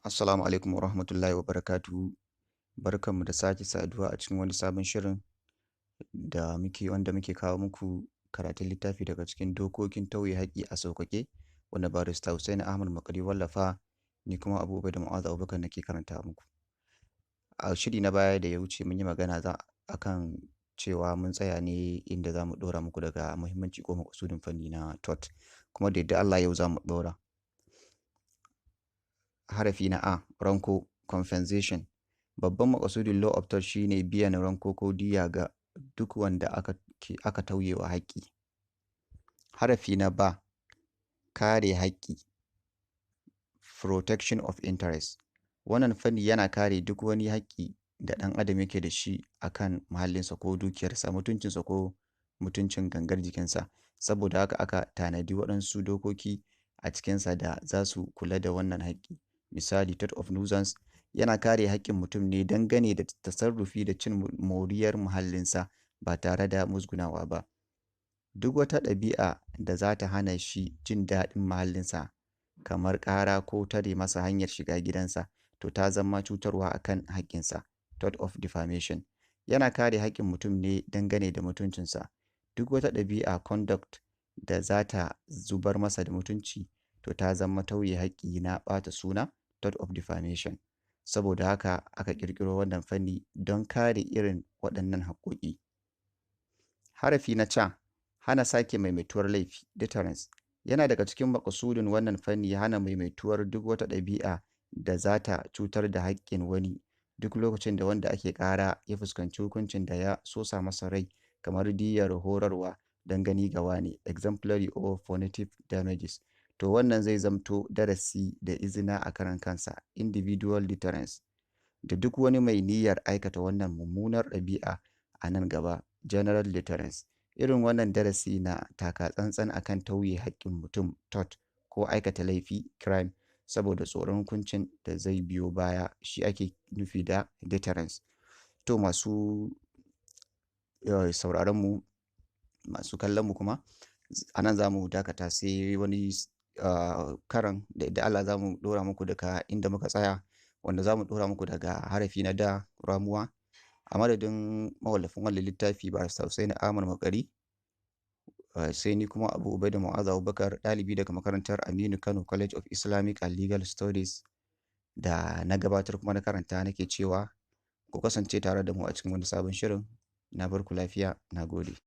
Assalamu alaikum wa rahmatullahi wa barakatuhu. Barkanmu da sake saduwa a cikin wani sabon shirin wanda muke kawo muku karatun littafi daga cikin dokokin tauye haƙƙi a sauƙaƙe wanda barista Hussaini Ahmad Makari wallafa ni kuma Abu Ubaida Mu'azu Abubakar nake karanta muku. A shiri na baya da ya wuce mun yi magana akan cewa mun tsaya ne inda za mu ɗora muku daga muhimmanci ko maƙasudin fanni na TOT kuma da yadda Allah yau za mu ɗora. Harafi na A, ranko compensation. Babban maƙasudin Law of Tort shi ne biyan ranko ko diyya ga duk wanda aka tauye wa haƙƙi. Harafi na B, kare haƙƙi protection of interest. Wannan fanni yana kare duk wani haƙƙi da ɗan adam yake da shi a kan muhallinsa ko dukiyarsa, mutuncinsa ko mutuncin gangar jikinsa. Saboda haka aka tanadi waɗansu dokoki a cikinsa da za su kula da wannan haƙƙi. Misali, tort of nuisance yana kare haƙƙin mutum ne dangane da tasarrufi da cin moriyar muhallinsa ba tare da musgunawa ba. Duk wata ɗabi'a da za ta hana shi jin daɗin muhallinsa kamar ƙara ko tare masa hanyar shiga gidansa to ta zama cutarwa a kan haƙƙinsa. Tort of defamation yana kare haƙƙin mutum ne dangane da mutuncinsa. Duk wata ɗabi'a conduct da za ta zubar masa da mutunci to ta zama tauye haƙƙi na ɓata suna. Tort of defamation. Saboda haka aka ƙirƙiro wannan fanni don kare irin waɗannan haƙƙoƙi. Harafi na C, hana sake maimaituwar laifi deterrence. Yana daga cikin maƙasudin wannan fanni hana maimaituwar duk wata ɗabi'a da za ta cutar da haƙƙin wani duk lokacin da wanda ake ƙara ya fuskanci hukuncin da ya sosa masa rai kamar diyyar horarwa don gani ga wane exemplary or punitive damages. To wannan zai zamto darasi da izina a karan kansa individual deterrence da duk wani mai niyyar aikata wannan mummunar ɗabi'a a nan gaba general deterrence. Irin wannan darasi na taka tsantsan akan tauye haƙƙin mutum tort ko aikata laifi crime saboda tsoron hukuncin da zai biyo baya shi ake nufi da deterrence. To masu sauraronmu masu kallonmu kuma a nan za mu dakata sai wani karan da yadda Allah za mu ɗora muku daga inda muka tsaya wanda za mu ɗora muku daga harafi na D ramuwa. A madadin mawallafin wannan littafi barista Hussaini Ahmad Makari sai ni kuma Abu Ubaida Mu'azu Abubakar ɗalibi daga makarantar Aminu Kano College of Islamic and Legal Studies da na gabatar kuma na karanta nake cewa ku kasance tare da mu a cikin wani sabon shirin. Na bar ku lafiya. Na gode.